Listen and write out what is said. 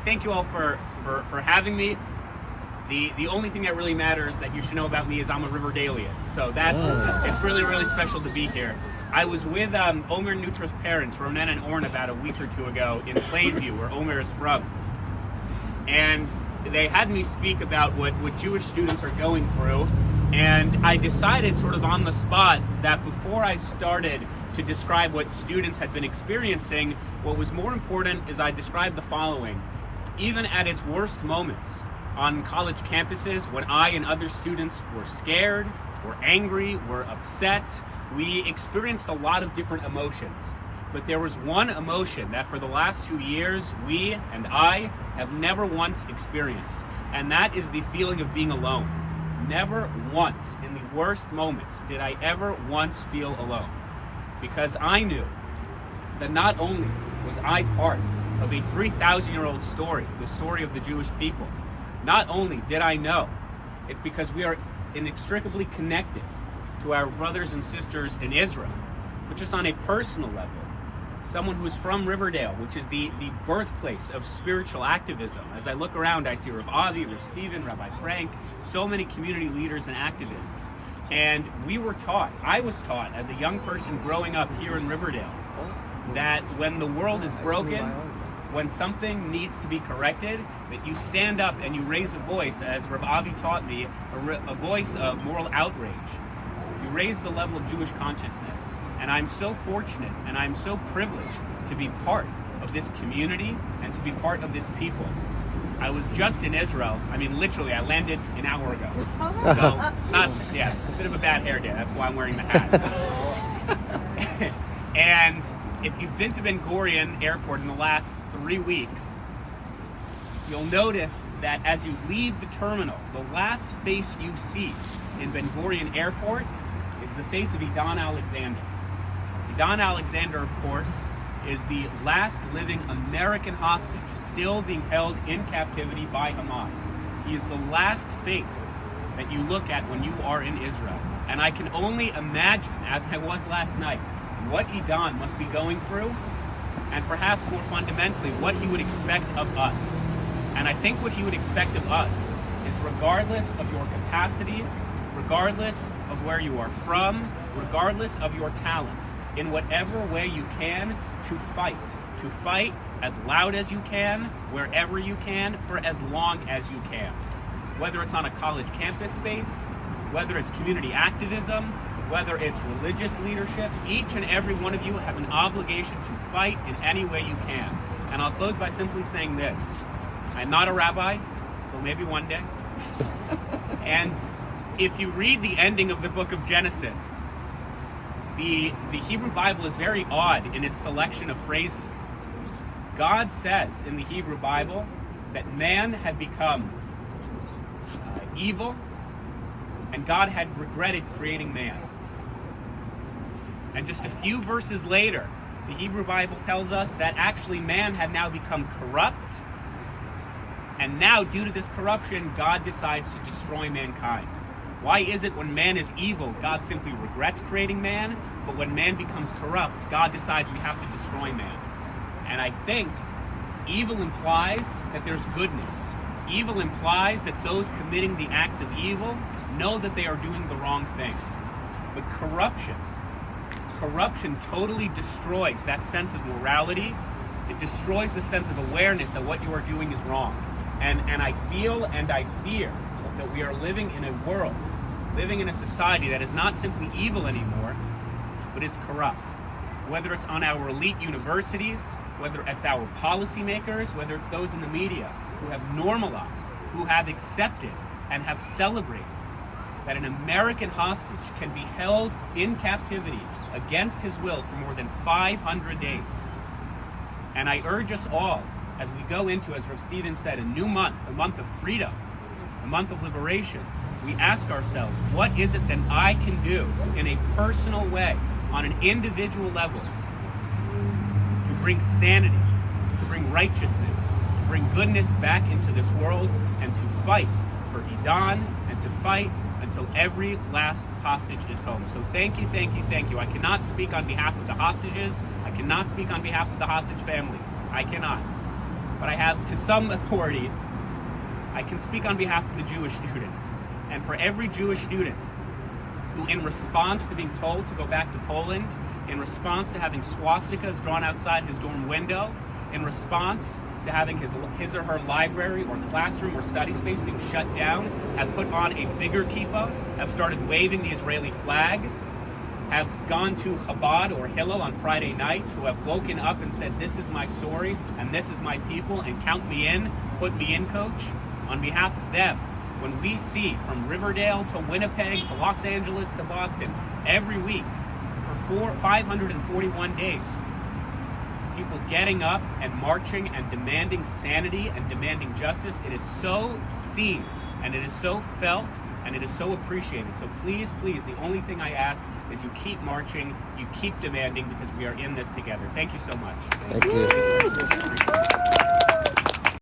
Thank you all for having me. The only thing that really matters that you should know about me is I'm a Riverdalean. So it's really, really special to be here. I was with Omer Nutra's parents, Ronen and Orn, about a week or two ago in Plainview, where Omer is from. And they had me speak about what Jewish students are going through. And I decided sort of on the spot that before I started to describe what students had been experiencing, what was more important is I described the following. Even at its worst moments on college campuses, when I and other students were scared, were angry, were upset, we experienced a lot of different emotions. But there was one emotion that for the last 2 years, we and I have never once experienced, and that is the feeling of being alone. Never once in the worst moments did I ever once feel alone. Because I knew that not only was I part of a 3,000-year-old story, the story of the Jewish people, not only did I know, it's because we are inextricably connected to our brothers and sisters in Israel, but just on a personal level, someone who is from Riverdale, which is the birthplace of spiritual activism. As I look around, I see Rav Avi, Rav Stephen, Rabbi Frank, so many community leaders and activists. And I was taught as a young person growing up here in Riverdale, that when the world is broken, when something needs to be corrected, that you stand up and you raise a voice, as Rav Avi taught me, a voice of moral outrage. You raise the level of Jewish consciousness. And I'm so fortunate and I'm so privileged to be part of this community and to be part of this people. I was just in Israel. I mean, literally, I landed an hour ago. So, a bit of a bad hair day. That's why I'm wearing the hat. And if you've been to Ben Gurion Airport in the last 3 weeks, you'll notice that as you leave the terminal, the last face you see in Ben Gurion Airport is the face of Idan Alexander. Idan Alexander, of course, is the last living American hostage still being held in captivity by Hamas. He is the last face that you look at when you are in Israel. And I can only imagine, as I was last night, what Idan must be going through, and perhaps more fundamentally, what he would expect of us. And I think what he would expect of us is, regardless of your capacity, regardless of where you are from, regardless of your talents, in whatever way you can, to fight as loud as you can, wherever you can, for as long as you can. Whether it's on a college campus space, whether it's community activism, whether it's religious leadership, each and every one of you have an obligation to fight in any way you can. And I'll close by simply saying this. I'm not a rabbi, well, maybe one day. And if you read the ending of the book of Genesis, the Hebrew Bible is very odd in its selection of phrases. God says in the Hebrew Bible that man had become evil, and God had regretted creating man. And just a few verses later, the Hebrew Bible tells us that actually man had now become corrupt, and now due to this corruption, God decides to destroy mankind. Why is it when man is evil, God simply regrets creating man, but when man becomes corrupt, God decides we have to destroy man? And I think evil implies that there's goodness. Evil implies that those committing the acts of evil know that they are doing the wrong thing. But corruption totally destroys that sense of morality. It destroys the sense of awareness that what you are doing is wrong. And I feel and I fear that we are living in a world, living in a society that is not simply evil anymore, but is corrupt. Whether it's on our elite universities, whether it's our policymakers, whether it's those in the media who have normalized, who have accepted and have celebrated that an American hostage can be held in captivity against his will for more than 500 days. And I urge us all, as we go into, as Rav Stephen said, a new month, a month of freedom, a month of liberation, we ask ourselves, what is it that I can do in a personal way, on an individual level, to bring sanity, to bring righteousness, to bring goodness back into this world, and to fight for Idan, and to fight and until every last hostage is home. So thank you, thank you, thank you. I cannot speak on behalf of the hostages. I cannot speak on behalf of the hostage families. I cannot. But I have, to some authority, I can speak on behalf of the Jewish students. And for every Jewish student who, in response to being told to go back to Poland, in response to having swastikas drawn outside his dorm window, in response to having his or her library or classroom or study space being shut down, have put on a bigger kippah, have started waving the Israeli flag, have gone to Chabad or Hillel on Friday nights, who have woken up and said, this is my story and this is my people, and count me in, put me in, coach. On behalf of them, when we see from Riverdale to Winnipeg to Los Angeles to Boston every week for 541 days, people getting up and marching and demanding sanity and demanding justice, it is so seen and it is so felt and it is so appreciated. So please, please, the only thing I ask is you keep marching, you keep demanding, because we are in this together. Thank you so much. Thank you.